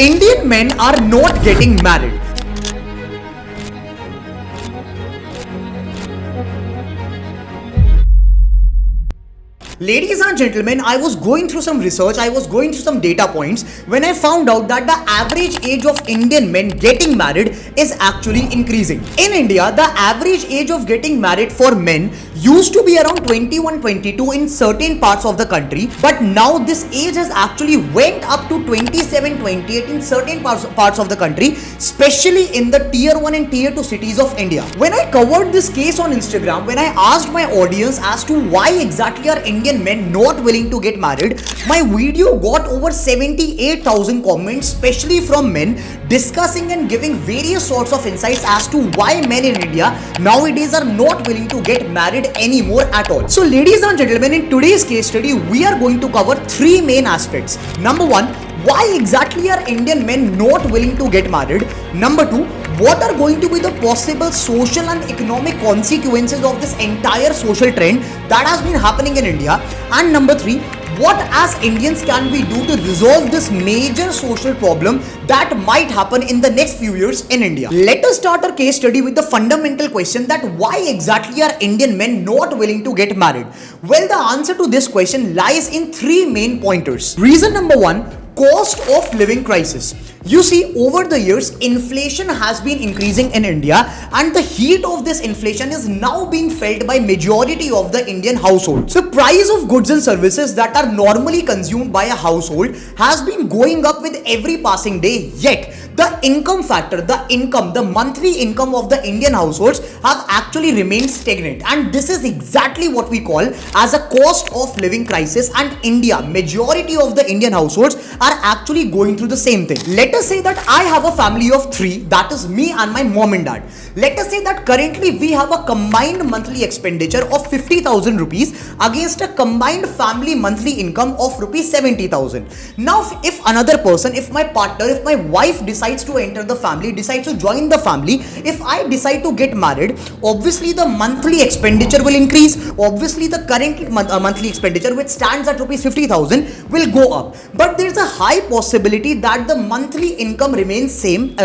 Indian men are not getting married. Ladies and gentlemen, I was going through some research, I was going through some data points when I found out that the average age of Indian men getting married is actually increasing. In India, the average age of getting married for men used to be around 21-22 in certain parts of the country, but now this age has actually went up to 27-28 in certain parts of the country, especially in the tier 1 and tier 2 cities of India. When I covered this case on Instagram, when I asked my audience as to why exactly are Indian men not willing to get married, my video got over 78,000 comments, especially from men, discussing and giving various sorts of insights as to why men in India nowadays are not willing to get married anymore at all. So ladies and gentlemen, in today's case study, we are going to cover three main aspects. Number one, why exactly are Indian men not willing to get married? Number two, what are going to be the possible social and economic consequences of this entire social trend that has been happening in India? And number three, what as Indians can we do to resolve this major social problem that might happen in the next few years in India? Let us start our case study with the fundamental question that why exactly are Indian men not willing to get married? Well, the answer to this question lies in three main pointers. Reason number one, cost of living crisis. You see, over the years, inflation has been increasing in India, and the heat of this inflation is now being felt by majority of the Indian households. So price of goods and services that are normally consumed by a household has been going up with every passing day, yet the income factor, the monthly income of the Indian households have actually remained stagnant, and this is exactly what we call as a cost of living crisis. And India, majority of the Indian households are actually going through the same thing. Let us say that I have a family of three, that is me and my mom and dad. Let us say that currently we have a combined monthly expenditure of 50,000 rupees against a combined family monthly income of rupees 70,000. Now if another person, if my partner, if my wife decides to enter the family, decides to join the family, if I decide to get married, obviously the monthly expenditure will increase. Obviously the current monthly expenditure, which stands at rupees 50,000, will go up, but there's a high possibility that the monthly income remains stagnant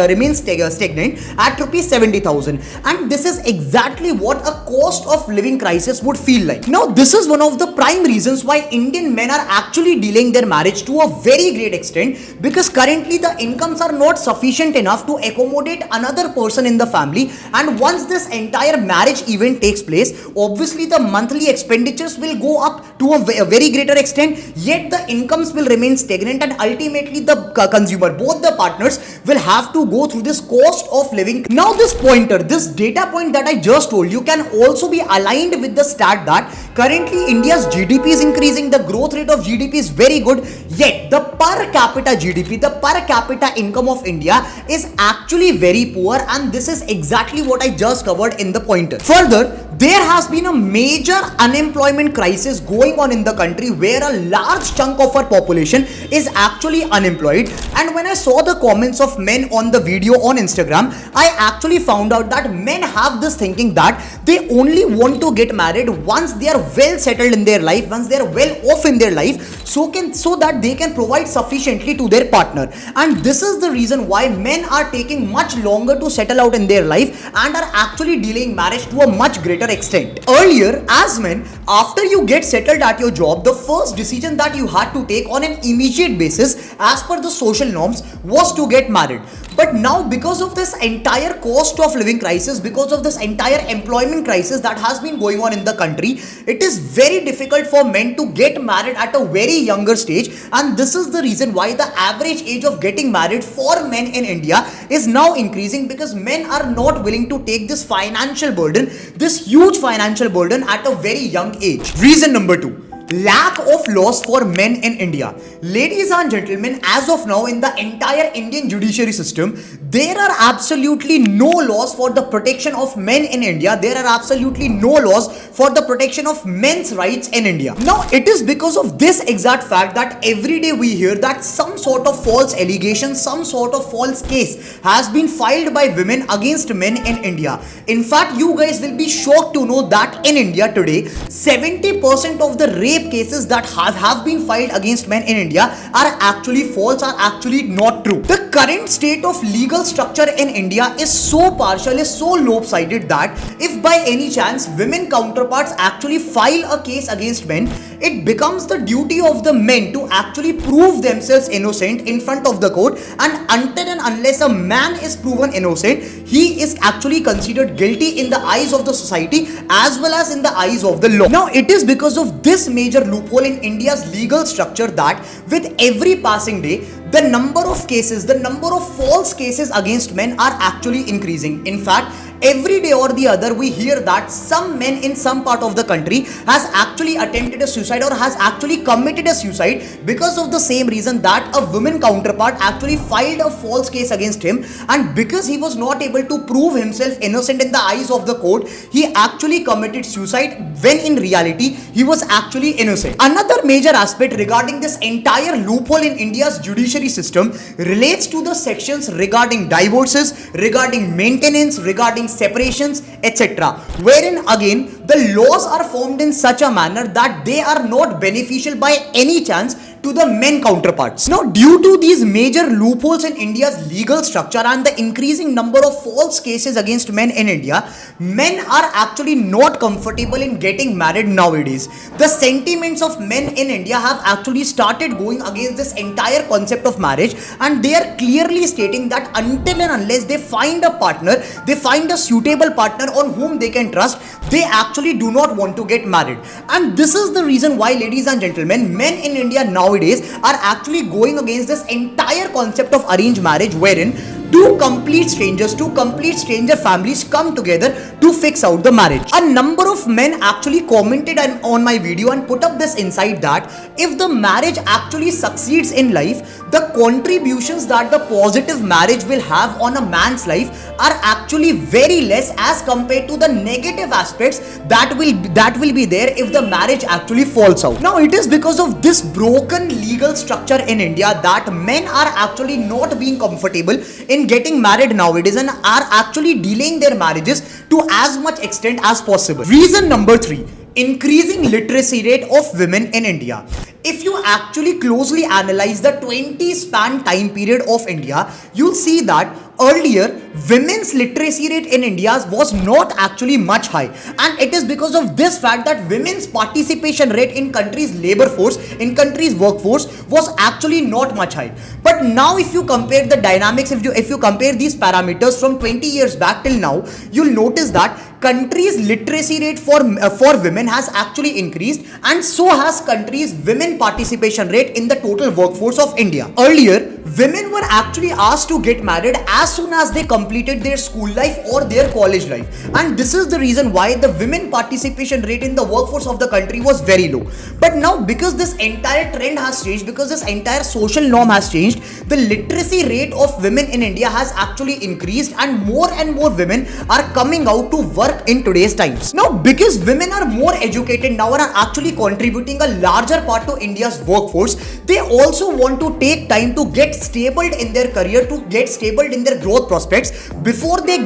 at rupees 70,000, and this is exactly what a cost of living crisis would feel like. Now this is one of the prime reasons why Indian men are actually delaying their marriage to a very great extent, because currently the incomes are not sufficient enough to accommodate another person in the family, and once this entire marriage event takes place, obviously the monthly expenditures will go up to a very greater extent, yet the incomes will remain stagnant, and ultimately the consumer, both the partners, will have to go through this cost of living. Now this pointer, this data point that I just told you can also be aligned with the stat that currently India's GDP is increasing, the growth rate of GDP is very good, yet the per capita GDP, the per capita income of India is actually very poor, and this is exactly what I just covered in the pointer. Further, there has been a major unemployment crisis going on in the country where a large chunk of our population is actually unemployed, and when I saw the comments of men on the video on Instagram, I actually found out that men have this thinking that they only want to get married once they are well settled in their life, once they are well off in their life, so that they can provide sufficiently to their partner. And this is the reason why men are taking much longer to settle out in their life and are actually delaying marriage to a much greater extent. Earlier, as men, after you get settled at your job, the first decision that you had to take on an immediate basis as per the social norms was to get married. But now, because of this entire cost of living crisis, because of this entire employment crisis that has been going on in the country, it is very difficult for men to get married at a very younger stage, and this is the reason why the average age of getting married for men in India is now increasing, because men are not willing to take this financial burden, this huge financial burden at a very young age. Reason number two, lack of laws for men in India. Ladies and gentlemen, as of now in the entire Indian judiciary system, there are absolutely no laws for the protection of men in India. There are absolutely no laws for the protection of men's rights in India. Now it is because of this exact fact that every day we hear that some sort of false allegation, some sort of false case has been filed by women against men in India. In fact, you guys will be shocked to know that in India today, 70% of the rape rape cases that have been filed against men in India are actually false, are actually not true. The current state of legal structure in India is so partial, is so lopsided that if by any chance women counterparts actually file a case against men, it becomes the duty of the men to actually prove themselves innocent in front of the court, and until and unless a man is proven innocent, he is actually considered guilty in the eyes of the society as well as in the eyes of the law. Now it is because of this major loophole in India's legal structure that with every passing day, the number of cases, the number of false cases against men are actually increasing. In fact, every day or the other we hear that some men in some part of the country has actually attempted a suicide or has actually committed a suicide because of the same reason that a woman counterpart actually filed a false case against him, and because he was not able to prove himself innocent in the eyes of the court, he actually committed suicide when in reality he was actually innocent. Another major aspect regarding this entire loophole in India's judiciary system relates to the sections regarding divorces, regarding maintenance, regarding separations, etc., wherein again the laws are formed in such a manner that they are not beneficial by any chance to the men counterparts. Now, due to these major loopholes in India's legal structure and the increasing number of false cases against men in India, men are actually not comfortable in getting married nowadays. The sentiments of men in India have actually started going against this entire concept of marriage, and they are clearly stating that until and unless they find a partner, they find a suitable partner on whom they can trust, they actually do not want to get married. And this is the reason why, ladies and gentlemen, men in India nowadays are actually going against this entire concept of arranged marriage, wherein two complete stranger families come together to fix out the marriage. A number of men actually commented on my video and put up this insight that if the marriage actually succeeds in life, the contributions that the positive marriage will have on a man's life are actually very less as compared to the negative aspects that will be there if the marriage actually falls out. Now it is because of this broken legal structure in India that men are actually not being comfortable in getting married nowadays and are actually delaying their marriages to as much extent as possible. Reason number 3, increasing literacy rate of women in India. If you actually closely analyze the 20 span time period of India, you'll see that earlier women's literacy rate in India was not actually much high, and it is because of this fact that women's participation rate in country's labor force, in country's workforce, was actually not much high. But now if you compare the dynamics, if you compare these parameters from 20 years back till now, you'll notice that country's literacy rate for women has actually increased, and so has country's women participation rate in the total workforce of India. Earlier, women were actually asked to get married as soon as they completed their school life or their college life, and this is the reason why the women participation rate in the workforce of the country was very low. But now, because this entire trend has changed, because this entire social norm has changed, the literacy rate of women in India has actually increased, and more women are coming out to work in today's times. Now, because women are more educated now and are actually contributing a larger part to India's workforce, they also want to take time to get stable in their career, to get stable in their growth prospects before they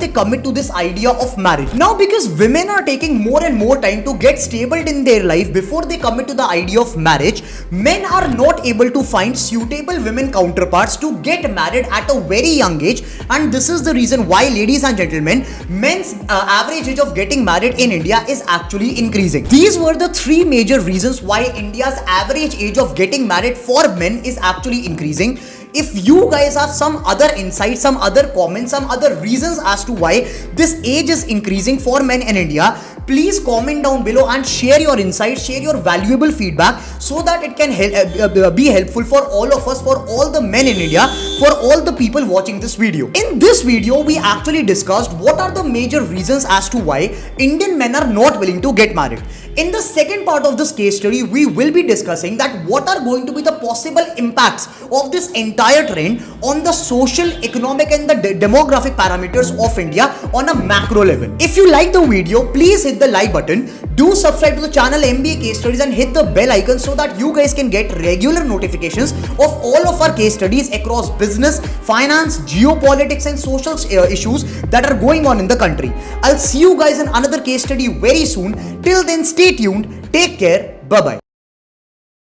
commit to this idea of marriage. Now, because women are taking more and more time to get stable in their life before they commit to the idea of marriage, men are not able to find suitable women counterparts to get married at a very young age, and this is the reason why, ladies and gentlemen, men's average age of getting married in India is actually increasing. These were the 3 major reasons why India's average age of getting married for men is actually increasing. If you guys have some other insights, some other comments, some other reasons as to why this age is increasing for men in India, please comment down below and share your insights, share your valuable feedback, so that it can be helpful for all of us, for all the men in India, for all the people watching this video. In this video, we actually discussed what are the major reasons as to why Indian men are not willing to get married. In the second part of this case study, we will be discussing that what are going to be the possible impacts of this entire trend on the social, economic and the demographic parameters of India on a macro level. If you like the video, please hit the like button, do subscribe to the channel MBA Case Studies and hit the bell icon so that you guys can get regular notifications of all of our case studies across business, finance, geopolitics and social issues that are going on in the country. I'll see you guys in another case study very soon. Till then, stay tuned, take care. Bye bye.